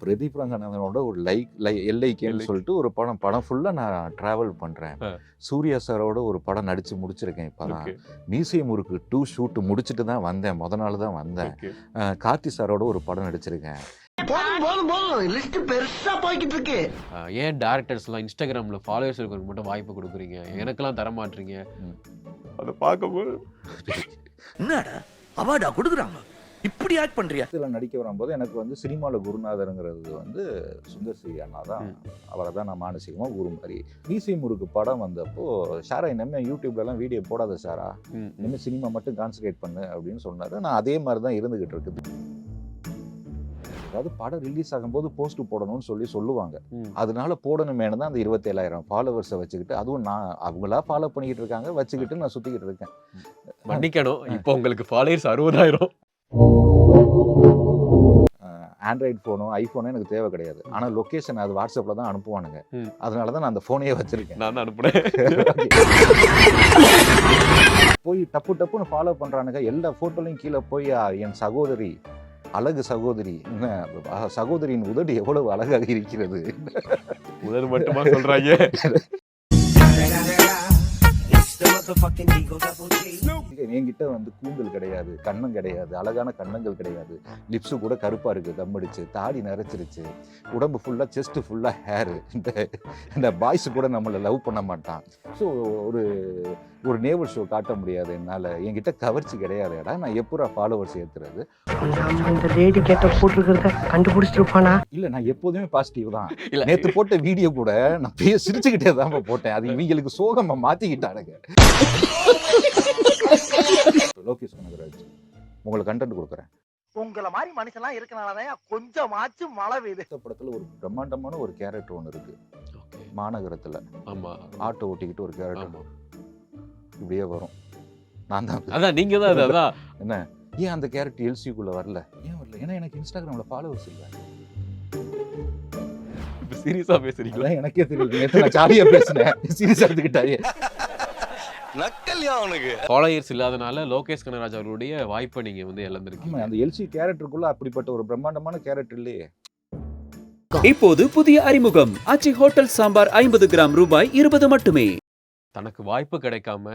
பிரதீப் ரங்கநாதனோட ஒரு எல்ஐகேன்னு சொல்லிட்டு ஒரு படம் ஃபுல்லாக நான் ட்ராவல் பண்ணுறேன். சூர்யா சாரோட ஒரு படம் நடித்து முடிச்சிருக்கேன். இப்போ தான் மியூசியம் முருக்கு 2 ஷூட் முடிச்சுட்டு தான் வந்தேன். முத நாள் தான் வந்தேன். கார்த்தி சாரோட ஒரு படம் நடிச்சிருக்கேன். ஏன் டேரக்டர்ஸ்லாம் இன்ஸ்டாகிராமில் ஃபாலோவர்ஸ் இருக்கிறவங்க மட்டும் வாய்ப்பு கொடுக்குறீங்க, எனக்கெல்லாம் தர மாட்டீங்க? அதை பார்க்கும்போது என்னடா அவார்டா கொடுக்குறாங்க, இப்படி ஆக்ட் பண்றியா? இதில் நடிக்க வரும்போது எனக்கு வந்து சினிமாவில் குருநாதருங்கிறது வந்து சுந்தர் சி அண்ணா தான். அவரை தான் நான் மானசீகமாக குரு மாதிரி. மியூசியம் முருக்கு படம் வந்தப்போ ஷாரா இனிமே யூடியூப்லலாம் வீடியோ போடாத ஷாரா, இனிமேல் சினிமா மட்டும் கான்சன்ட்ரேட் பண்ணு அப்படின்னு சொன்னார். நான் அதே மாதிரி தான் இருந்துகிட்டு இருக்குது. அதாவது படம் ரிலீஸ் ஆகும்போது போஸ்ட் போடணும்னு சொல்லுவாங்க. அதனால போடணுமேனு தான் அந்த 27,000 ஃபாலோவர்ஸை வச்சுக்கிட்டு, அதுவும் நான் அவங்களா ஃபாலோ பண்ணிக்கிட்டு இருக்காங்க வச்சுக்கிட்டு நான் சுற்றிக்கிட்டு இருக்கேன். மன்னிக்கணும், இப்போ உங்களுக்கு ஃபாலோவர்ஸ் 60,000. ஆண்ட்ராய்டு ஃபோனோ ஐஃபோனோ எனக்கு தேவை கிடையாது. ஆனால் லொக்கேஷன் அது வாட்ஸ்அப்பில் தான் அனுப்புவானுங்க. அதனால தான் நான் அந்த ஃபோனையே வச்சுருக்கேன். நான் தான் அனுப்புனேன். போய் டப்புன்னு ஃபாலோ பண்ணுறானுங்க. எல்லா ஃபோட்டோலையும் கீழே போய் என் சகோதரி, அழகு சகோதரி, சகோதரியின் உதடு எவ்வளவு அழகாக இருக்கிறது. உதடு மட்டுமா சொல்றாங்க? என்கிட்ட வந்து கூந்தல் கிடையாது, கண்ணம் கிடையாது, அழகான கண்ணங்கள் கிடையாது, லிப்ஸு கூட கருப்பா இருக்கு, தம்மடிச்சு, தாடி நரைச்சிருச்சு, உடம்பு ஃபுல்லா செஸ்ட் ஃபுல்லா ஹேரு. இந்த பாய்ஸ் கூட நம்மளை லவ் பண்ண மாட்டான். ஸோ ஒரு நேவல் ஷோ காட்ட முடியாது என்னால். என்கிட்ட கவர்ச்சி கிடையாதுடா. நான் எப்போ ஃபாலோவர்ஸ் ஏற்றுறது? இல்லை, நான் எப்போதுமே பாசிட்டிவ் தான். நேற்று போட்ட வீடியோ கூட நான் சிரிச்சுக்கிட்டே தான் போட்டேன். அது இவங்களுக்கு சோகமா மாற்றிக்கிட்டானுங்க. லோகேஷ் கனகராஜ் உங்களுக்கு கண்டென்ட் கொடுக்குறேன். உங்களை மாதிரி மனுஷன்லாம் இருக்கனாலதான் கொஞ்சமாச்சும் மழை பெய்யுது. படத்துல ஒரு பிரம்மாண்டமான ஒரு கேரக்டர் ஒன்று இருக்கு. மாநகரத்துல ஆட்டோ ஓட்டிக்கிட்டு ஒரு கேரக்டர் இப்படியே வரும். நான் தான். அதான் நீங்க தான். அதான் என்ன, ஏன் அந்த கேரக்டர் எல்சிக்குள்ள வரல? ஏன் வரல? ஏன்னா எனக்கு இன்ஸ்டாகிராம்ல ஃபாலோவர்ஸ் இல்லை. சீரியஸா பேசுறீங்களா? எனக்கே தெரியுது. நேற்று நான் ஜாலியா பேசினேன், சீரியஸா எடுத்துக்கிட்டாயே. நக்கல்யா அவனுக்கு ஃபாலோவர்ஸ் இல்லாதனால லோகேஷ் கனகராஜ் அவருடைய வாய்ப்பை நீங்க வந்து இழந்திருக்கீங்க. அந்த எல்சி கேரக்டருக்குள்ள அப்படிப்பட்ட ஒரு பிரம்மாண்டமான கேரக்டர் இல்லையே. இப்போது புதிய அறிமுகம் ஆச்சி ஹோட்டல் சாம்பார் 50 கிராம் ரூபாய் 20 மட்டுமே. தனக்கு வாய்ப்பு கிடைக்காம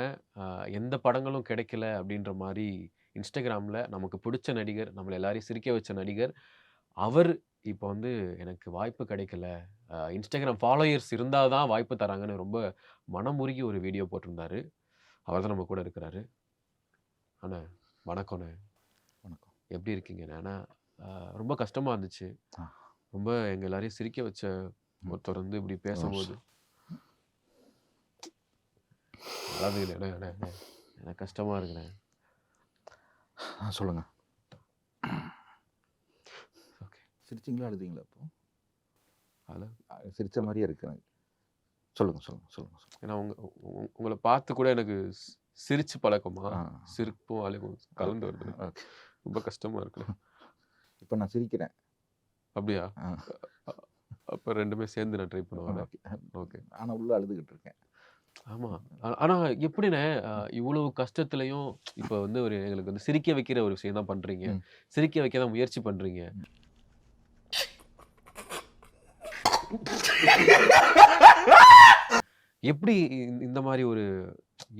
எந்த படங்களும் கிடைக்கல அப்படின்ற மாதிரி இன்ஸ்டாகிராமில் நமக்கு பிடிச்ச நடிகர், நம்மளை எல்லாரையும் சிரிக்க வச்ச நடிகர், அவர் இப்போ வந்து எனக்கு வாய்ப்பு கிடைக்கல, இன்ஸ்டாகிராம் ஃபாலோயர்ஸ் இருந்தால் தான் வாய்ப்பு தராங்கன்னு ரொம்ப மனமுருகி ஒரு வீடியோ போட்டிருந்தாரு. அவர் தான் நம்ம கூட இருக்கிறாரு. அண்ணா வணக்கண்ணே. வணக்கம். எப்படி இருக்கீங்கண்ணே? ஆனால் ரொம்ப கஷ்டமாக இருந்துச்சு. ரொம்ப எங்கள் எல்லாரையும் சிரிக்க வச்ச ஒருத்தர் வந்து இப்படி பேசும்போது அழகுண்ணே. எனக்கு கஷ்டமாக இருக்குண்ணே. சொல்லுங்க. ஓகே. சிரிச்சிங்களா அழுதிங்களா? அப்போ சிரிச்ச மாதிரியே இருக்கு. சொல்லுங்க. ஏன்னா உங்களை பார்த்து கூட எனக்கு சிரிச்சு பழக்கமா, சிரிப்பும் அழகும் கலந்து வருது. ரொம்ப கஷ்டமா இருக்கு. இப்போ நான் சிரிக்கிறேன். அப்படியா? அப்போ ரெண்டுமே சேர்ந்து நான் ட்ரை பண்ணுவேன். ஓகே. ஆனால் உள்ள அழுதுகிட்டு இருக்கேன். ஆமாம். ஆனால் எப்படிண்ணே இவ்வளவு கஷ்டத்துலையும் இப்போ வந்து எங்களுக்கு வந்து சிரிக்க வைக்கிற ஒரு விஷயம் தான் பண்ணுறீங்க, சிரிக்க வைக்க தான் முயற்சி பண்ணுறீங்க. எப்படி இந்த மாதிரி ஒரு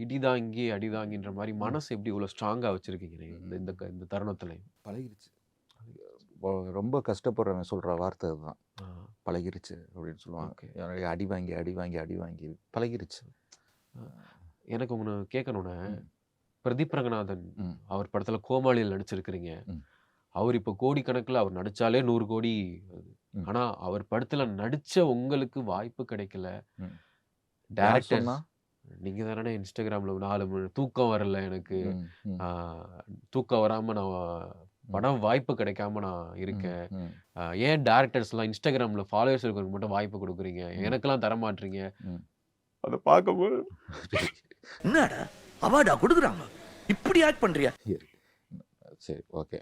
இடிதாங்கி அடிதாங்கின்ற மாதிரி மனசு எப்படி இவ்வளோ ஸ்ட்ராங்காக வச்சுருக்கீங்க இந்த தருணத்தில்? பழகிருச்சு. ரொம்ப கஷ்டப்படுறவன் சொல்கிற வார்த்தை அதுதான், பழகிருச்சு அப்படின்னு சொல்லுவாங்க. அடி வாங்கி பழகிருச்சு. எனக்கு ஒன்று கேட்கணுன்னு, பிரதீப் ரங்கநாதன் அவர் படத்தில் கோமாளியில் நடிச்சிருக்கிறீங்க. அவர் இப்போ கோடிக்கணக்கில் அவர் நடித்தாலே 100 கோடி. ஆனால் அவர் படத்தில் நடித்த உங்களுக்கு வாய்ப்பு கிடைக்கல. டேரக்டர் நீங்கள் தானே இன்ஸ்டாகிராமில் 4 மணி தூக்கம் வரல எனக்கு, தூக்கம் வராமல் நான் படம் வாய்ப்பு கிடைக்காம நான் இருக்கேன். ஏன் டேரக்டர்ஸ்லாம் இன்ஸ்டாகிராமில் ஃபாலோவர்ஸ் இருக்கிறவங்க மட்டும் வாய்ப்பு கொடுக்குறீங்க, எனக்கெல்லாம் தர மாட்டீங்க? அதை பார்க்கும்போது என்னடா அவார்டா கொடுக்குறாங்க, இப்படி ஆக்ட் பண்றியா? சரி, ஓகே.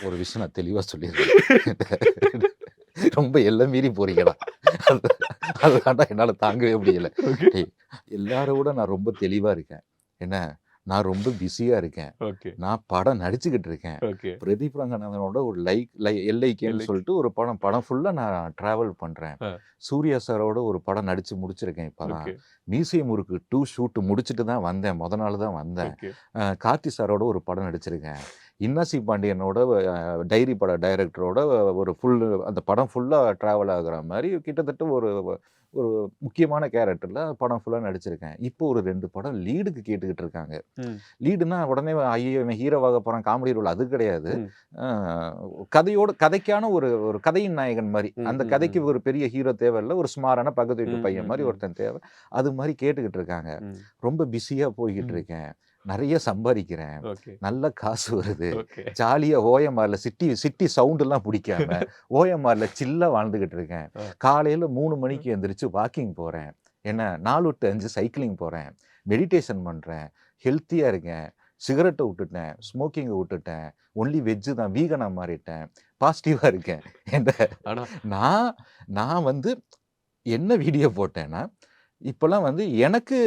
ஒரு விஷயம் நான் தெளிவாக சொல்லிடுறேன். ரொம்ப எல்லாம் மீறி போறீங்களா? அதுதான்டா என்னால் தாங்கவே முடியல. எல்லாரோட நான் ரொம்ப தெளிவாக இருக்கேன். என்ன, நான் ரொம்ப பிஸியாக இருக்கேன், ஓகே நான் படம் நடிச்சுக்கிட்டு இருக்கேன். ஓகே பிரதீப் ரங்கநாதனோட ஒரு எல்லைக்கேன்னு சொல்லிட்டு ஒரு படம் ஃபுல்லாக நான் ட்ராவல் பண்ணுறேன். சூர்யா சாரோட ஒரு படம் நடித்து முடிச்சிருக்கேன் இப்போ தான். ஓகே மியூசியம் ஊருக்கு 2 ஷூட்டு முடிச்சுட்டு தான் வந்தேன், நாள் தான் வந்தேன். ஓகே கார்த்தி சாரோட ஒரு படம் நடிச்சிருக்கேன். இன்னாசி பாண்டியனோட டைரி பட டைரக்டரோட ஒரு அந்த படம் ஃபுல்லாக ட்ராவல் ஆகுற மாதிரி கிட்டத்தட்ட ஒரு ஒரு முக்கியமான கேரக்டரில் படம் ஃபுல்லாக நடிச்சிருக்கேன். இப்போ ஒரு 2 படம் லீடுக்கு கேட்டுக்கிட்டு இருக்காங்க. லீடுனா உடனே ஐயோ இவன் ஹீரோவாக போகிறான், காமெடி ரோல், அது கிடையாது. கதைக்கான ஒரு ஒரு கதையின் நாயகன் மாதிரி. அந்த கதைக்கு ஒரு பெரிய ஹீரோ தேவையில்லை, ஒரு சுமாரான பக்கத்து வீட்டு பையன் மாதிரி ஒருத்தன் தேவை. அது மாதிரி கேட்டுக்கிட்டு இருக்காங்க. ரொம்ப பிஸியாக போய்கிட்டு இருக்கேன், நிறைய சம்பாதிக்கிறேன், நல்ல காசு வருது, ஜாலியாக ஓஎம்ஆரில் சிட்டி சவுண்டெல்லாம் பிடிக்காம ஓஎம்ஆரில் சில்லாக வாழ்ந்துக்கிட்டு இருக்கேன். காலையில் 3 மணிக்கு எழுந்திரிச்சு வாக்கிங் போகிறேன், என்ன 4 to 5 சைக்கிளிங் போகிறேன், மெடிடேஷன் பண்ணுறேன், ஹெல்த்தியாக இருக்கேன், சிகரெட்டை விட்டுட்டேன், ஸ்மோக்கிங்கை விட்டுட்டேன், ஒன்லி வெஜ்ஜு தான், வீகனாக மாறிட்டேன், பாசிட்டிவாக இருக்கேன். நான் வந்து என்ன வீடியோ போட்டேன்னா, இப்போல்லாம் வந்து எனக்கு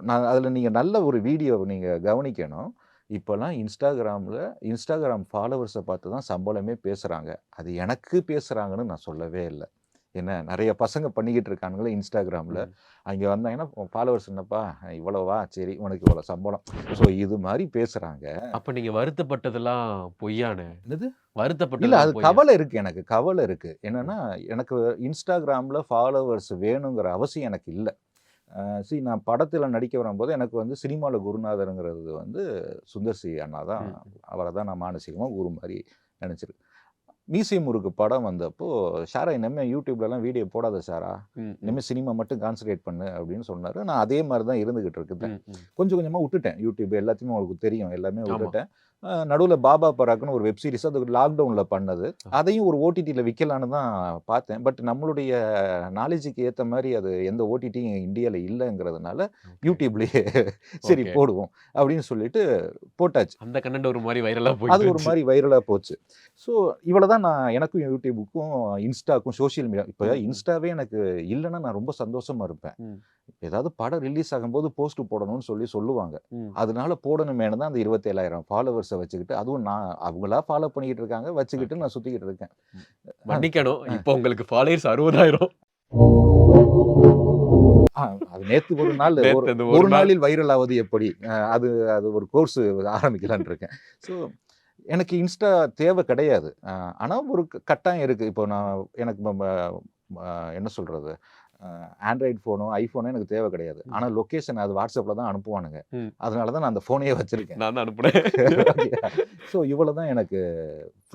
நான் அதில் நீங்கள் நல்ல ஒரு வீடியோ நீங்கள் கவனிக்கணும். இப்போல்லாம் இன்ஸ்டாகிராம் ஃபாலோவர்ஸை பார்த்து தான் சம்பளமே பேசுகிறாங்க. அது எனக்கு பேசுகிறாங்கன்னு நான் சொல்லவே இல்லை. என்ன நிறைய பசங்க பண்ணிக்கிட்டு இருக்கானுங்களே இன்ஸ்டாகிராமில், அங்கே வந்தாங்கன்னா ஃபாலோவர்ஸ் என்னப்பா இவ்வளோவா, சரி உனக்கு இவ்வளோ சம்பளம், ஸோ இது மாதிரி பேசுகிறாங்க. அப்போ நீங்கள் வருத்தப்பட்டதெல்லாம் பொய்யானே? என்னது வருத்தப்பட்ட? இல்லை, அது கவலை இருக்குது, எனக்கு கவலை இருக்குது. என்னென்னா எனக்கு இன்ஸ்டாகிராமில் ஃபாலோவர்ஸ் வேணுங்கிற அவசியம் எனக்கு இல்லை. நான் படத்தில் நடிக்க வரும்போது எனக்கு வந்து சினிமாவில் குருநாதருங்கிறது வந்து சுந்தர் சி அண்ணா தான். அவரை தான் நான் மானசீகமாக குரு மாதிரி நினச்சிருக்கேன். மியூசியம் ஊருக்கு படம் வந்தப்போ ஷாரா இனிமேல் யூடியூப்லலாம் வீடியோ போடாத ஷாரா, இனிமேல் சினிமா மட்டும் கான்சன்ட்ரேட் பண்ணு அப்படின்னு சொன்னார். நான் அதே மாதிரி தான் இருந்துக்கிட்டு இருக்குதேன். கொஞ்சம் கொஞ்சமாக விட்டுட்டேன் யூடியூப், எல்லாத்தையுமே உங்களுக்கு தெரியும், எல்லாமே விட்டுட்டேன். நடுவில் பாபா பராக்குன்னு ஒரு வெப்சீரிஸ், அது லாக்டவுனில் பண்ணது, அதையும் ஒரு ஓடிடியில் விற்கலான்னு தான் பார்த்தேன். பட் நம்மளுடைய நாலேஜுக்கு ஏற்ற மாதிரி அது எந்த ஓடிடியும் இந்தியாவில் இல்லைங்கிறதுனால யூடியூப்லேயே சரி போடுவோம் அப்படின்னு சொல்லிட்டு போட்டாச்சு. அந்த கண்டென்ட் ஒரு மாதிரி வைரலாக போய் அது ஒரு மாதிரி வைரலாக போச்சு. ஸோ இவ்வளோ தான் நான் எனக்கும் யூடியூபுக்கும் இன்ஸ்டாக்கும் சோஷியல் மீடியா. இப்போ இன்ஸ்டாவே எனக்கு இல்லைன்னா நான் ரொம்ப சந்தோஷமாக இருப்பேன். ஏதாவது படம் ரிலீஸ் ஆகும்போது போஸ்ட் போடணும்னு சொல்லுவாங்க, அதனால போடணுமேனு தான் அந்த 27,000 ஃபாலோவர்ஸை வச்சுக்கிட்டு, அதுவும் நான் அவங்களா ஃபாலோ பண்ணிக்கிட்டு இருக்காங்க, வச்சுக்கிட்டு நான் சுற்றிக்கிட்டு இருக்கேன். மன்னிக்கணும், இப்போ உங்களுக்கு ஃபாலோவர்ஸ் 60,000. அது நேற்று ஒரு நாள் ஒரு நாளில் வைரல் ஆவது எப்படி, அது ஒரு கோர்ஸ் ஆரம்பிக்கலான் இருக்கேன். ஸோ எனக்கு இன்ஸ்டா தேவை கிடையாது. ஆனால் ஒரு கட்டாயம் இருக்குது. இப்போ எனக்கு என்ன சொல்கிறது, ஆண்ட்ராய்டு ஃபோனோ ஐஃபோனோ எனக்கு தேவை கிடையாது. ஆனால் லொக்கேஷன் அது வாட்ஸ்அப்பில் தான் அனுப்புவானுங்க, அதனால தான் நான் அந்த ஃபோனையே வச்சுருக்கேன். நான் தான் அனுப்புனேன். ஸோ இவ்வளோ தான் எனக்கு.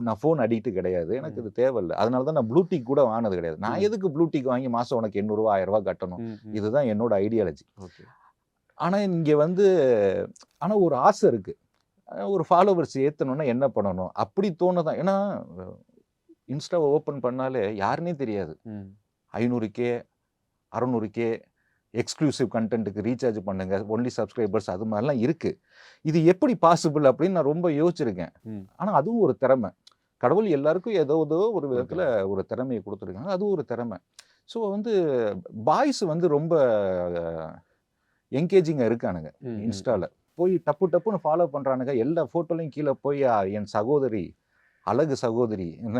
நான் ஃபோன் அடிக்ட்டு கிடையாது, எனக்கு இது தேவையில்லை. அதனால தான் நான் ப்ளூடிக் கூட வாங்கினது கிடையாது. நான் எதுக்கு ப்ளூடிக் வாங்கி மாதம் உனக்கு 800 ரூபா 1000 ரூபா கட்டணும், இதுதான் என்னோட ஐடியாலஜி. ஆனால் இங்கே வந்து ஒரு ஆசை இருக்குது, ஒரு ஃபாலோவர்ஸ் ஏற்றணுன்னா என்ன பண்ணணும் அப்படி தோணுதான். ஏன்னா இன்ஸ்டாவை ஓப்பன் பண்ணாலே யாருன்னே தெரியாது. 500K 600K எக்ஸ்க்ளூசிவ் கண்டென்ட்டுக்கு ரீசார்ஜ் பண்ணுங்க, ஒன்லி சப்ஸ்கிரைபர்ஸ், அது மாதிரிலாம் இருக்குது. இது எப்படி பாசிபிள் அப்படின்னு நான் ரொம்ப யோசிச்சிருக்கேன். ஆனால் அதுவும் ஒரு திறமை. கடவுள் எல்லாருக்கும் ஏதோ ஒரு விதத்தில் ஒரு திறமையை கொடுத்துருக்காங்க, அதுவும் ஒரு திறமை. ஸோ வந்து பாய்ஸ் வந்து ரொம்ப என்கேஜிங்காக இருக்கானுங்க இன்ஸ்டாவில். போய் டப்புன்னு ஃபாலோ பண்ணுறானுங்க. எல்லா ஃபோட்டோலையும் கீழே போய் என் சகோதரி, அழகு சகோதரி, என்ன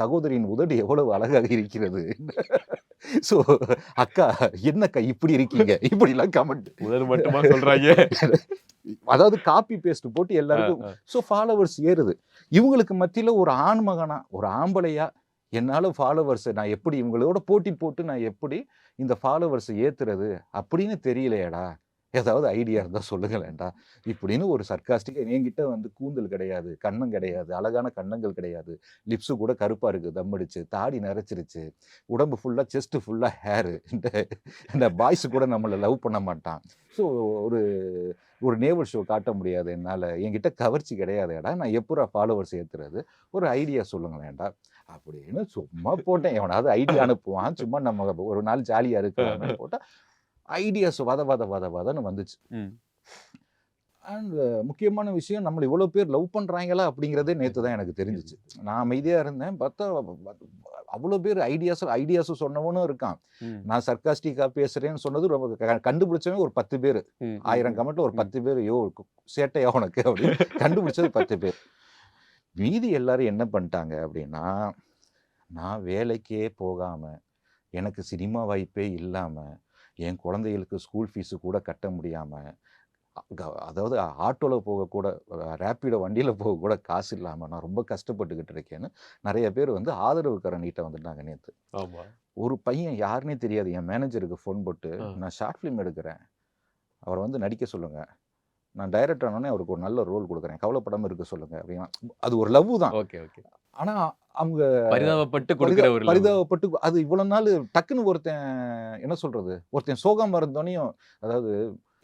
சகோதரியின் உதடு எவ்வளவு அழகாக இருக்கிறது, ஸோ அக்கா என்னக்கா இப்படி இருக்கீங்க, இப்படிலாம் கமெண்ட் உதடு மட்டுமா சொல்கிறாங்க. அதாவது காப்பி பேஸ்ட் போட்டு எல்லாருக்கும். ஸோ ஃபாலோவர்ஸ் ஏறுது. இவங்களுக்கு மத்தியில் ஒரு ஆண்மகனா, ஒரு ஆம்பளையா என்னால் ஃபாலோவர்ஸை நான் எப்படி இவங்களோட போட்டி போட்டு நான் எப்படி இந்த ஃபாலோவர்ஸை ஏற்றுறது அப்படின்னு தெரியலையடா, ஏதாவது ஐடியா இருந்தால் சொல்லுங்களேன்டா இப்படின்னு ஒரு சர்க்காஸ்டிக்காக. என்கிட்ட வந்து கூந்தல் கிடையாது, கண்ணம் கிடையாது, அழகான கண்ணங்கள் கிடையாது, லிப்ஸு கூட கருப்பாக இருக்குது, தம்மடிச்சு, தாடி நரைச்சிருச்சு, உடம்பு ஃபுல்லாக செஸ்ட்டு ஃபுல்லாக ஹேரு, இந்த பாய்ஸு கூட நம்மளை லவ் பண்ண மாட்டான். ஸோ ஒரு நேவல் ஷோ காட்ட முடியாது என்னால், என்கிட்ட கவர்ச்சி கிடையாதுடா, நான் எப்போ ஃபாலோவர்ஸ் ஏற்றுறது, ஒரு ஐடியா சொல்லுங்களேன்டா அப்படின்னு சும்மா போட்டேன். எவனாவது ஐடியா அனுப்புவான், சும்மா நம்ம ஒரு நாள் ஜாலியாக இருக்கலாம்னு போட்டால் ஐடியாஸ் வதன்னு வந்துச்சு. அண்ட் முக்கியமான விஷயம், நம்மளை இவ்வளோ பேர் லவ் பண்ணுறாங்களா அப்படிங்கிறதே நேற்று தான் எனக்கு தெரிஞ்சிச்சு. நான் அமைதியாக இருந்தேன், பார்த்தா அவ்வளோ பேர் ஐடியாஸ் சொன்னவனும் இருக்கான். நான் சர்க்காஸ்டிக்காக பேசுகிறேன்னு சொன்னது ரொம்ப கண்டுபிடிச்சவன் ஒரு 10 பேர். 1000 கமெண்ட்டில் ஒரு 10 பேர் யோ சேட்டையா உனக்கு அப்படின்னு கண்டுபிடிச்சது 10 பேர். மீதி எல்லாரும் என்ன பண்ணிட்டாங்க அப்படின்னா, நான் வேலைக்கே போகாமல், எனக்கு சினிமா வாய்ப்பே இல்லாமல், என் குழந்தைகளுக்கு ஸ்கூல் ஃபீஸு கூட கட்ட முடியாமல், அதாவது ஆட்டோவில் போகக்கூட, ரேப்பிடோ வண்டியில் போகக்கூட காசு இல்லாமல் நான் ரொம்ப கஷ்டப்பட்டுக்கிட்டு இருக்கேன்னு நிறைய பேர் வந்து ஆதரவுக்கார நீட்டை வந்துட்டாங்க நேற்று. ஒரு பையன் யாருன்னே தெரியாது என் மேனேஜருக்கு ஃபோன் போட்டு, நான் ஷார்ட் ஃபிலிம் எடுக்கிறேன், அவரை வந்து நடிக்க சொல்லுங்கள், நான் டைரக்டர் ஆனோடனே அவருக்கு ஒரு நல்ல ரோல் கொடுக்குறேன், கவலைப்படாமல் இருக்க சொல்லுங்கள் அப்படின்னா. அது ஒரு லவ் தான். ஆனால் அவங்க பரிதாபப்பட்டு அது இவ்வளோ நாள் டக்குன்னு ஒருத்தன் என்ன சொல்கிறது, ஒருத்தன் சோகமாக இருந்தோனையும், அதாவது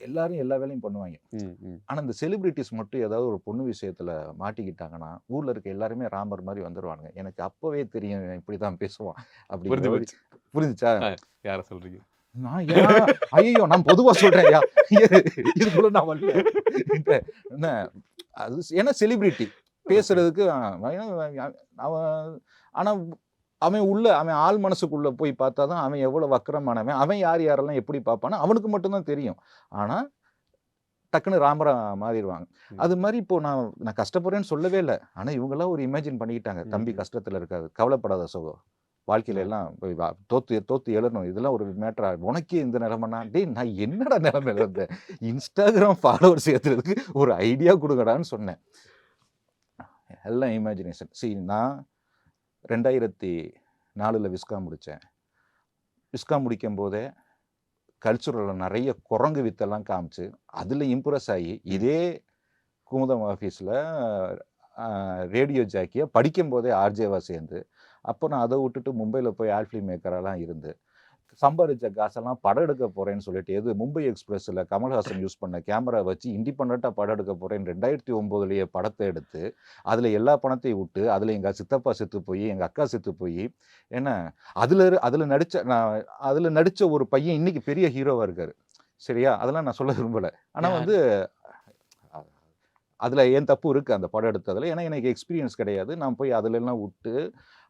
எல்லாரும் எல்லா வேலையும் பண்ணுவாங்க. ஆனால் இந்த செலிபிரிட்டிஸ் மட்டும் ஏதாவது ஒரு பொண்ணு விஷயத்தில் மாட்டிக்கிட்டாங்கன்னா ஊரில் இருக்க எல்லாருமே ராமர் மாதிரி வந்துடுவானுங்க. எனக்கு அப்போவே தெரியும் இப்படி தான் பேசுவான் அப்படி. புரிஞ்சுச்சா? யாரை சொல்கிறீங்க? நான் ஐயோ நான் பொதுவாக சொல்கிறேன், இதுக்குள்ள நான் வரல. என்ன அது, ஏன்னா செலிபிரிட்டி பேசுறதுக்கு அவன், ஆனால் அவன் ஆள் மனசுக்குள்ளே போய் பார்த்தா தான் அவன் எவ்வளோ வக்கரமானவன், அவன் யாரெல்லாம் எப்படி பார்ப்பானோ அவனுக்கு மட்டும்தான் தெரியும். ஆனால் டக்குன்னு ராமரா மாறிடுவாங்க. அது மாதிரி இப்போ நான் கஷ்டப்படுறேன்னு சொல்லவே இல்லை. ஆனால் இவங்கெல்லாம் ஒரு இமேஜின் பண்ணிக்கிட்டாங்க, தம்பி கஷ்டத்தில் இருக்காது, கவலைப்படாத சோகோ, வாழ்க்கையில எல்லாம் தோத்து எழணும், இதெல்லாம் ஒரு மேட்டரா, உனக்கே இந்த நிலைமைனா, டேய் நான் என்னடா நிலைமையில இருந்தேன், இன்ஸ்டாகிராம் ஃபாலோவர்ஸ் ஏற்றுறதுக்கு ஒரு ஐடியா கொடுங்கடான்னு சொன்னேன். எல்லாம் இமேஜினேஷன். நான் 2004 விஸ்காம் முடித்தேன். விஸ்காம் முடிக்கும் போதே கல்ச்சுரலில் நிறைய குரங்கு வித்தெல்லாம் காமிச்சு அதில் இம்ப்ரெஸ் ஆகி இதே குமுதம் ஆஃபீஸில் ரேடியோ ஜாக்கியை படிக்கும் போதே ஆர்ஜேவாக சேர்ந்து, அப்போ நான் அதை விட்டுட்டு மும்பையில் போய் ஆல் ஃபிலிம் மேக்கரெல்லாம் இருந்து சம்பாதிச்ச காசெல்லாம் படம் எடுக்க போகிறேன்னு சொல்லிட்டு, எது மும்பை எக்ஸ்பிரஸில் கமல்ஹாசன் யூஸ் பண்ண கேமரா வச்சு இண்டிபெண்ட்டாக படம் எடுக்க போகிறேன் 2009 படத்தை எடுத்து அதில் எல்லா பணத்தையும் விட்டு, அதில் எங்கள் சித்தப்பா செத்து போய், எங்கள் அக்கா செத்து போய், ஏன்னா அதில் நடித்த ஒரு பையன் இன்னைக்கு பெரிய ஹீரோவாக இருக்கார். சரியா? அதெல்லாம் நான் சொல்ல விரும்பலை. ஆனால் வந்து அதில் ஏன் தப்பு இருக்குது அந்த படம் எடுத்ததில், ஏன்னா எனக்கு எக்ஸ்பீரியன்ஸ் கிடையாது. நான் போய் அதிலெல்லாம் விட்டு,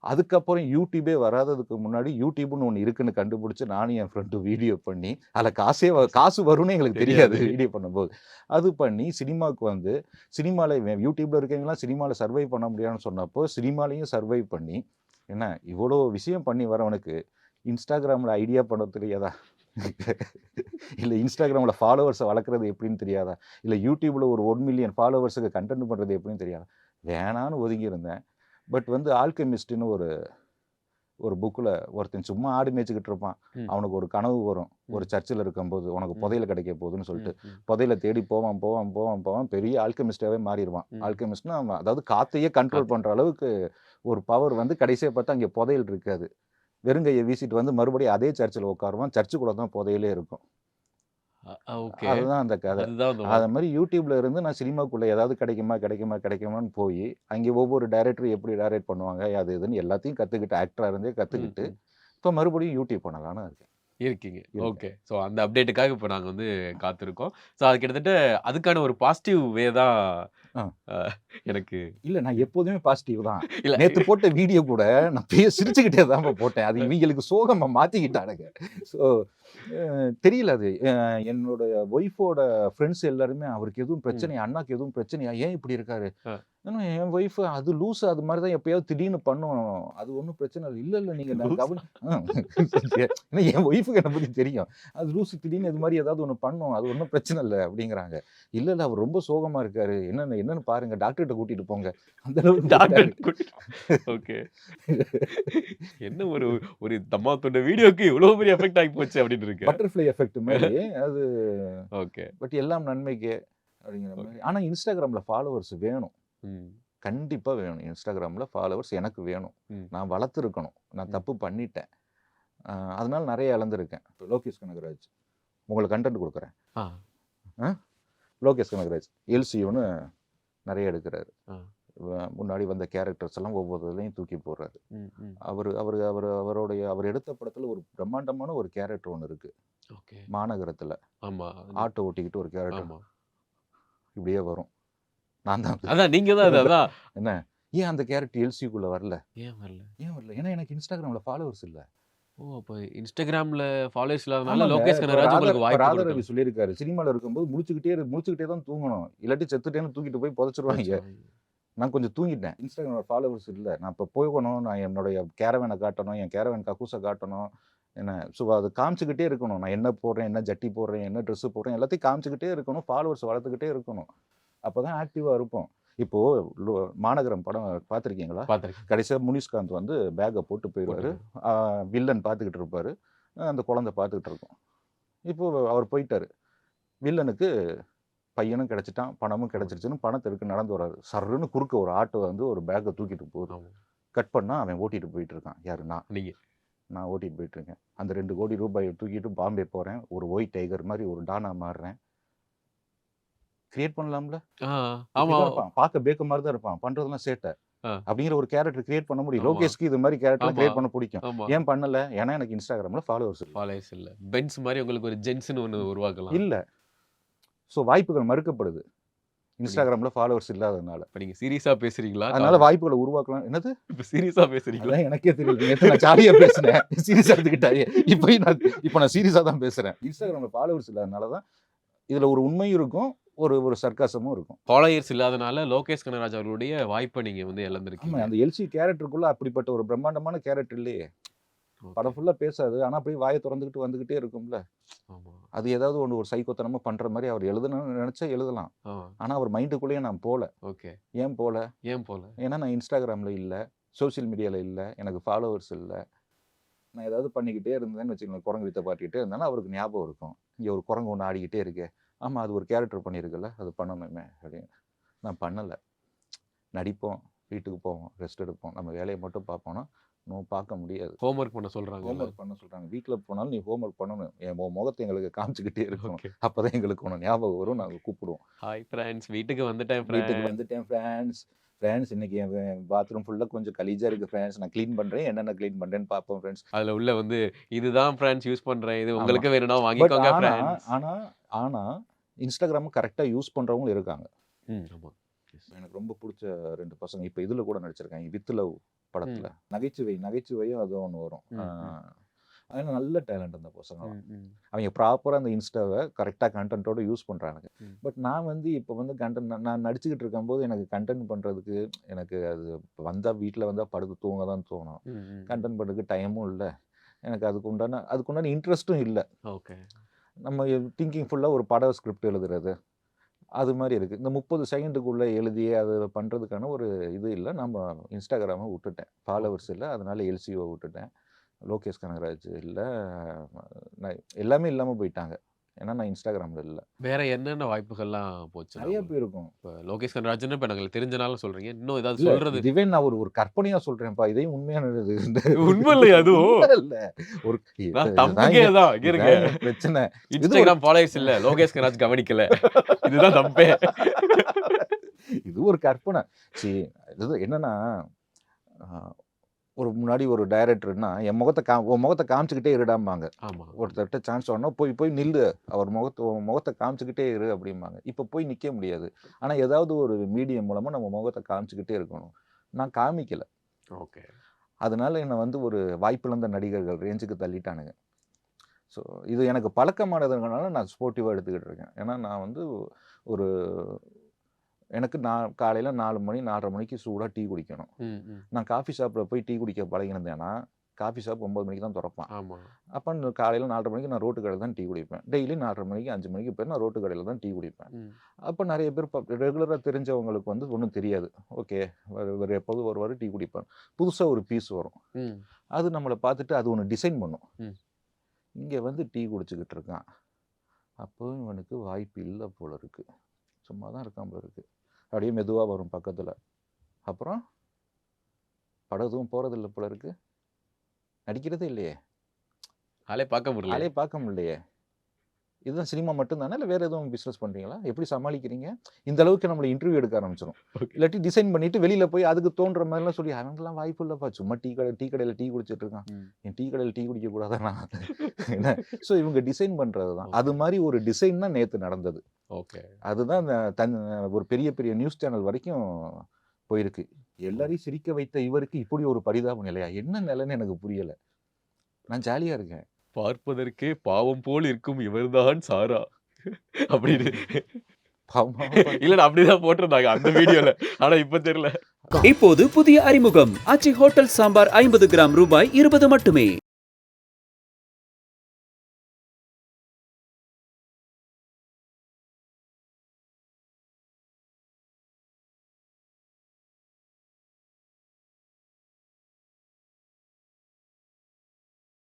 அதுக்கப்புறம் யூடியூபே வராததுக்கு முன்னாடி யூடியூப்னு ஒன்று இருக்குன்னு கண்டுபிடிச்சி நானும் என் ஃப்ரெண்டு வீடியோ பண்ணி, அதில் காசு வரும்னு எங்களுக்கு தெரியாது வீடியோ பண்ணும்போது, அது பண்ணி சினிமாவுக்கு வந்து, சினிமாவில் யூடியூப்பில் இருக்கவங்களாம் சினிமாவில் சர்வை பண்ண முடியாதுன்னு சொன்னப்போ சினிமாலையும் சர்வை பண்ணி, என்ன இவ்வளோ விஷயம் பண்ணி வரவனுக்கு இன்ஸ்டாகிராமில் ஐடியா பண்ண தெரியாதா, இல்லை இன்ஸ்டாகிராமில் ஃபாலோவர்ஸை வளர்க்குறது எப்படின்னு தெரியாதா, இல்லை யூடியூப்பில் ஒரு 1 மில்லியன் ஃபாலோவர்ஸுக்கு கண்டென்ட் பண்ணுறது எப்படின்னு தெரியாதா, வேணான்னு ஒதுங்கி இருந்தேன். பட் வந்து ஆல்கெமிஸ்ட்னு ஒரு புக்கில் ஒருத்தன் சும்மா ஆடு மேய்ச்சிக்கிட்டு இருப்பான், அவனுக்கு ஒரு கனவு வரும், ஒரு சர்ச்சில் இருக்கும்போது உனக்கு புதையில கிடைக்க போகுதுன்னு சொல்லிட்டு புதையில தேடி போவான் பெரிய ஆல்கெமிஸ்டாகவே மாறிடுவான். ஆல்கெமிஸ்ட்னா அதாவது காற்றையே கண்ட்ரோல் பண்ணுற அளவுக்கு ஒரு பவர் வந்து கடைசியாக பார்த்தா அங்கே புதையல் இருக்காது, வெறுங்கையை வீசிட்டு வந்து மறுபடியும் அதே சர்ச்சில் உட்காருவான், சர்ச்சுக்குள்ள தான் புதையிலே இருக்கும். அதுதான் அந்த கதை. அது மாதிரி யூடியூப்ல இருந்து நான் சினிமாக்குள்ள ஏதாவது கிடைக்குமான்னு போய் அங்கே ஒவ்வொரு டைரக்டரும் எப்படி டைரக்ட் பண்ணுவாங்க அது இதுன்னு எல்லாத்தையும் கற்றுக்கிட்டு, ஆக்டராக இருந்தே கற்றுக்கிட்டு இப்போ மறுபடியும் யூடியூப் பண்ணலான்னு இருக்கீங்க. ஓகே. ஸோ அந்த அப்டேட்டுக்காக இப்போ நாங்கள் வந்து காத்திருக்கோம். ஸோ அது கிட்டத்தட்ட அதுக்கான ஒரு பாசிட்டிவ் வே தான் எனக்கு. இல்லை, நான் எப்போதுமே பாசிட்டிவ் தான். இல்லை, நேற்று போட்ட வீடியோ கூட நான் சிரிச்சுக்கிட்டே தான் போட்டேன். அது இவங்களுக்கு சோகமாக மாற்றிக்கிட்டானுங்க. ஸோ தெரியல, அது என்னோட ஒய்ஃபோட ஃப்ரெண்ட்ஸ் எல்லாருமே அவருக்கு எதுவும் பிரச்சனையா, அண்ணாக்கு எதுவும் பிரச்சனையா, ஏன் இப்படி இருக்காரு, என் ஒய்ஃப் அது லூஸ், அது மாதிரி தான் எப்பயாவது திடீர்னு பண்ணும், அது ஒன்றும் பிரச்சனை இல்லை. இல்லை நீங்கள் ஏன்னா என் ஒய்ஃபுக்கு என்னை பற்றி தெரியும், அது லூஸ் திடீர்னு இது மாதிரி ஏதாவது ஒன்று பண்ணும், அது ஒன்றும் பிரச்சனை இல்லை அப்படிங்கிறாங்க. இல்லை அவர் ரொம்ப சோகமாக இருக்காரு, என்னன்னு பாருங்க, டாக்டர்கிட்ட கூட்டிட்டு போங்க. அந்த அளவுக்கு ஓகே. என்ன ஒரு தம்மாத்தோட வீடியோக்கு இவ்வளவு பெரிய எஃபெக்ட் ஆகி போச்சு அப்படின்னு இருக்கு. பட்டர்ஃப்ளை எஃபெக்ட் மாதிரி அது. ஓகே. பட் எல்லாம் நன்மைக்கு அப்படிங்கிற மாதிரி. ஆனால் இன்ஸ்டாகிராமில் ஃபாலோவர்ஸ் வேணும், கண்டிப்பாக வேணும். இன்ஸ்டாகிராமில் ஃபாலோவர்ஸ் எனக்கு வேணும், நான் வளர்த்துருக்கணும். நான் தப்பு பண்ணிட்டேன், அதனால நிறைய இழந்திருக்கேன். இப்போ லோகேஷ் கனகராஜ் உங்களுக்கு கண்டென்ட் கொடுக்குறேன், லோகேஷ் கனகராஜ் எல்சியூன்னு நிறைய எடுக்கிறாரு, முன்னாடி வந்த கேரக்டர்ஸ் எல்லாம் ஒவ்வொருத்தையும் தூக்கி போடுறாரு. அவர் எடுத்த படத்துல ஒரு பிரம்மாண்டமான ஒரு கேரக்டர் ஒன்று இருக்கு, மாநகரத்துல ஆட்டோ ஓட்டிக்கிட்டு ஒரு கேரக்டர் இப்படியே வரும். நான் தான், நீங்க தான் என்ன ஏன் அந்த கேரக்டர் எல்சிக்குள்ளே வரல? ஏன் வரல? ஏன்னா எனக்கு இன்ஸ்டாகிராமில் ஃபாலோவர்ஸ் இல்லை. ஓ! அப்ப இன்ஸ்டாகிராம்ல ஃபாலோவர்ஸ் இல்லாதனால ஆமாங்க. லோகேஷ் இப்ப கனகராஜ் உங்களுக்கு இப்ப வாய்ப்பு ராதாரவி கொடுக்கல. சொல்லியிருக்காரு. சினிமால இருக்கும்போது முழிச்சுக்கிட்டே தான் தூங்கணும். இல்லாட்டி செத்துட்டேன்னு தூக்கிட்டு போய் புதைச்சிருவாங்க. நான் கொஞ்சம் தூங்கிட்டேன். இன்ஸ்டாகிராம்ல ஃபாலோவர்ஸ் இல்ல. நான் இப்ப போகணும். நான் என்னுடைய கேரவேன காட்டணும். என் கேரவேன் கக்கூஸ காட்டணும். என்ன அது காமிச்சுக்கிட்டே இருக்கணும். நான் என்ன போடுறேன், என்ன ஜட்டி போடுறேன், என்ன ட்ரெஸ் போடுறேன் எல்லாத்தையும் காமிச்சுக்கிட்டே இருக்கணும். ஃபாலோவர்ஸ் வளர்த்துக்கிட்டே இருக்கணும். அப்பதான் ஆக்டிவா இருப்போம். இப்போ மாநகரம் படம் பார்த்துருக்கீங்களா? பார்த்திருக்கேன். கடைசியா முனிஷ்காந்த் வந்து பேக்க போட்டு போயிருவாரு. வில்லன் பார்த்துக்கிட்டு இருப்பாரு. அந்த குழந்தை பார்த்துக்கிட்டு இருக்கும். இப்போ அவர் போயிட்டாரு. வில்லனுக்கு பையனும் கிடைச்சிட்டான், பணமும் கிடைச்சிருச்சுன்னு பணத்திற்கு நடந்து வராரு. சர்ருன்னு குறுக்க ஒரு ஆட்டோ வந்து ஒரு பேக்கை தூக்கிட்டு போகுது. ஆமா. கட் பண்ணா அவன் ஓட்டிட்டு போயிட்டு இருக்கான். யாரு? நீங்க. நான் ஓட்டிட்டு போயிட்டு இருக்கேன். அந்த 2 கோடி ரூபாயை தூக்கிட்டு பாம்பே போறேன். ஒரு ஒயிட் டைகர் மாதிரி ஒரு டானா மாறுறேன். கிரியேட் பண்ணலாம்ல? ஆமா. பார்க்க பேக்க மாதிரி தான் இருப்பான். பண்றதெல்லாம் சேட்டை. அப்படிங்கிற ஒரு கேரக்டர் கிரியேட் பண்ண முடியும். ஆமா. லோகேஷ்க்கு இது மாதிரி கேரக்டர் ஆமா. கிரியேட் பண்ண பிடிக்கும். ஆமா. ஏன் பண்ணல? ஏன்னா எனக்கு இன்ஸ்டாகிராம்ல ஃபாலோவர்ஸ் இல்ல. ஃபாலோவர்ஸ் இல்ல. பென்ஸ் மாதிரி உங்களுக்கு ஒரு ஜென்ஸ்னு ஒண்ணு உருவாக்கலாம். இல்ல. ஸோ வாய்ப்புகள் மறுக்கப்படுது. இன்ஸ்டாகிராம்ல ஃபாலோவர்ஸ் இல்லாததுனால. இப்ப நீங்க சீரியஸா பேசுறீங்களா? அதனால வாய்ப்புகளை உருவாக்கலாம். என்னது? இப்ப சீரியஸா பேசுறீங்களா? அதான் எனக்கே தெரியுது. நேத்து நான் ஜாலியா பேசினேன். சீரியஸா எடுத்துக்கிட்டாயே. இப்போ நான் சீரியஸா தான் பேசுறேன். இன்ஸ்டாகிராம்ல ஃபாலோவர்ஸ் இல்லாதனால தான் இதுல ஒரு உண்மையும் இருக்கும், ஒரு சர்க்காசமும் இருக்கும். ஃபாலோயர்ஸ் இல்லாதனால லோகேஷ் கனகராஜ் அவர்களுடைய வாய்ப்பை நீங்க வந்து ஆமா, இழந்திருக்கீங்க. அந்த எல்சி கேரக்டருக்குள்ள அப்படிப்பட்ட ஒரு பிரம்மாண்டமான கேரக்டர் இல்லையே. படம் ஃபுல்லா பேசாது. ஆனா அப்படியே வாயை திறந்துக்கிட்டு வந்துகிட்டே இருக்கும்ல. ஆமா. அது ஏதாவது ஒரு சைக்கோத்தனமா பண்ற மாதிரி அவர் எழுதணும்னு நினைச்சா எழுதலாம். ஆனா அவர் மைண்டுக்குள்ளேயே நான் போல. ஓகே. ஏன் போல? ஏன்னா நான் இன்ஸ்டாகிராம்ல இல்ல, சோசியல் மீடியால இல்ல, எனக்கு ஃபாலோவர்ஸ் இல்ல. நான் ஏதாவது பண்ணிக்கிட்டே இருந்தேன்னு வச்சுக்கோங்க, குரங்கு வித்த பாட்டிக்கிட்டே இருந்தேன்னா அவருக்கு ஞாபகம் இருக்கும். இங்க ஒரு குரங்கு ஒன்று ஆடிக்கிட்டே இருக்கே. ஆமா, அது ஒரு கேரக்டர் பண்ணியிருக்குல்ல, அது பண்ணணுமே அப்படின்னு. நான் பண்ணல. நடிப்போம், வீட்டுக்கு போவோம், ரெஸ்ட் எடுப்போம், நம்ம வேலையை மட்டும் பார்ப்போம்னா பார்க்க முடியாது. ஹோம்வொர்க் பண்ண சொல்றாங்க. ஹோம்ஒர்க் பண்ண சொல்றாங்க. வீட்டில் போனாலும் நீ ஹோம்ஒர்க் பண்ணணும். என் முகத்தை எங்களுக்கு காமிச்சுக்கிட்டே இருக்கணும். அப்பதான் எங்களுக்கு ஒன்று ஞாபகம் வரும், நாங்கள் கூப்பிடுவோம். ஹாய் ஃப்ரெண்ட்ஸ், வீட்டுக்கு வந்துட்டேன் ஃப்ரெண்ட்ஸ். இன்னைக்கு என் பாத்ரூம் ஃபுல்லாக கொஞ்சம் கலீஜா இருக்கு ஃப்ரெண்ட்ஸ். நான் க்ளீன் பண்றேன், என்னென்ன க்ளீன் பண்றேன்னு பார்ப்போம் ஃப்ரெண்ட்ஸ். அதுல உள்ள வந்து இதுதான் ஃப்ரெண்ட்ஸ் யூஸ் பண்றேன், இது உங்களுக்கு வேணும்னா வாங்கிக்கோங்க ஃப்ரெண்ட்ஸ். ஆனா இன்ஸ்டாகிராம் கரெக்டா யூஸ் பண்றவங்களும் இருக்காங்க. ஆமா. எனக்கு ரொம்ப பிடிச்ச 2 பசங்க இப்போ இதுல கூட நடிச்சிருக்காங்க. வித் லவ் படத்துல நகைச்சுவையும் அது ஒன்று வரும். அதனால நல்ல டேலண்ட் அந்த பசங்க. அவங்க ப்ராப்பராக அந்த இன்ஸ்டாவை கரெக்டாக கண்டென்ட்டோட யூஸ் பண்ணுறாங்க. பட் நான் வந்து இப்போ வந்து கண்டென்ட் நான் நடிச்சுக்கிட்டு இருக்கும்போது எனக்கு கண்டென்ட் பண்ணுறதுக்கு எனக்கு அது வந்தால் வீட்டில் வந்தால் படுத்து தூங்க தான் தோணும். கண்டென்ட் பண்ணுறதுக்கு டைமும் இல்லை. எனக்கு அதுக்குண்டான இன்ட்ரெஸ்ட்டும் இல்லை. ஓகே. நம்ம திங்கிங் ஃபுல்லாக ஒரு படம் ஸ்கிரிப்ட் எழுதுறது அது மாதிரி இருக்குது. இந்த 30 செகண்டுக்குள்ளே எழுதி அது பண்ணுறதுக்கான ஒரு இது இல்லை. நம்ம இன்ஸ்டாகிராமை விட்டுட்டேன். ஃபாலோவர்ஸ் இல்லை, அதனால எல்சிஓ விட்டுட்டேன். லோகேஷ் கனகராஜ் இல்லை, நான் எல்லாமே இல்லாமல் போயிட்டாங்க. ஏன்னா நான் இன்ஸ்டாகிராமில் இல்லை. வேற என்னென்ன வாய்ப்புகள்லாம் போச்சு? நிறைய போயிருக்கும். இப்போ லோகேஷ் கனகராஜ்னு இப்போ நாங்கள் தெரிஞ்சனால சொல்றீங்க. இன்னும் ஏதாவது சொல்றது? இதுவே நான் ஒரு கற்பனையா சொல்றேன்ப்பா. இதையும் உண்மையானது உண்மை இல்லையா? அதுவும் இல்ல. ஒரு பிரச்சனை. இன்ஸ்டாகிராம் ஃபாலோவர்ஸ் இல்ல, லோகேஷ் கனகராஜ் கவனிக்கல. இதுதான் தப்பே. இது ஒரு கற்பனை. சரி, இது என்னன்னா ஒரு முன்னாடி ஒரு டைரக்டர்னா என் முகத்தை காமிச்சுக்கிட்டே இருடாம்பாங்க. ஒருத்தர்கிட்ட சான்ஸ் வரணும்னா போய் நில்லு, அவர் முகத்தை காமிச்சுக்கிட்டே இரு அப்படிம்பாங்க. இப்போ போய் நிற்க முடியாது. ஆனால் ஏதாவது ஒரு மீடியம் மூலமாக நம்ம முகத்தை காமிச்சுக்கிட்டே இருக்கணும். நான் காமிக்கல. ஓகே. அதனால என்னை வந்து ஒரு வாய்ப்பிழந்த நடிகர்கள் ரேஞ்சுக்கு தள்ளிட்டானுங்க. ஸோ இது எனக்கு பழக்கமானதுனால நான் ஸ்போர்ட்டிவாக எடுத்துக்கிட்டு இருக்கேன். ஏன்னா நான் வந்து எனக்கு நான் காலையில் 4 மணி 4:30 மணிக்கு சூடாக டீ குடிக்கணும். நான் காஃபி ஷாப்பில் போய் டீ குடிக்க பழகினேன்னா காஃபி ஷாப் 9 மணிக்கு தான் திறப்பான். அப்போ காலையில் 4:30 மணிக்கு நான் ரோட்டு கடையில் தான் டீ குடிப்பேன். டெய்லி 4:30 மணிக்கு 5 மணிக்கு போய் நான் ரோட்டு கடையில் தான் டீ குடிப்பேன். அப்போ நிறைய பேர் ரெகுலராக தெரிஞ்சவங்களுக்கு வந்து ஒன்றும் தெரியாது. ஓகே, ஒரு எப்போதும் ஒரு டீ குடிப்பேன். புதுசாக ஒரு பீஸ் வரும். அது நம்மளை பார்த்துட்டு அது ஒன்று டிசைன் பண்ணும். இங்கே வந்து டீ குடிச்சுக்கிட்டு இருக்கான், அப்போ இவனுக்கு வாய்ப்பு இல்லை போல இருக்கு, சும்மா தான் இருக்கான் போல இருக்கு. அப்படியே மெதுவாக வரும் பக்கத்தில். அப்புறம் படம் எதுவும் போகிறதில்ல போல இருக்கு, நடிக்கிறதே இல்லையே, ஆளே பார்க்க முடியலையே. இதுதான் சினிமா மட்டும்தானே, இல்லை வேறு எதுவும் பிஸ்னஸ் பண்ணுறீங்களா? எப்படி சமாளிக்கிறீங்க? இந்த அளவுக்கு நம்மளை இன்டர்வியூ எடுக்க ஆரம்பிச்சிடும். இல்லாட்டி டிசைன் பண்ணிட்டு வெளியில் போய் அதுக்கு தோன்ற மாதிரிலாம் சொல்லி அவங்கெல்லாம் வாய்ப்பு இல்லைப்பா, சும்மா டீ கடையில் டீ குடிச்சிட்டு இருக்கான், என் டீ கடையில் டீ குடிக்கக்கூடாதான் என்ன? ஸோ இவங்க டிசைன் பண்ணுறது தான். அது மாதிரி ஒரு டிசைன் தான் நேற்று நடந்தது. ஓகே. அதுதான் ஒரு பெரிய நியூஸ் சேனல் வரைக்கும் போயிருக்கு. எல்லாரையும் சிரிக்க வைத்த இவருக்கு இப்படி ஒரு பரிதாப நிலையா? என்ன நிலைன்னு எனக்கு புரியல. நான் ஜாலியா இருக்கேன். பார்ப்பதற்கே பாவம் போல் இருக்கும் இவர்தான் சாரா அப்படின்னு. பாவமா இல்லடா அப்படிதான் போட்டிருந்தாங்க அந்த வீடியோல. ஆனா இப்ப தெரியல. இப்போது புதிய அறிமுகம் ஆச்சி ஹோட்டல் சாம்பார் 50 கிராம் ரூபாய் 20 மட்டுமே.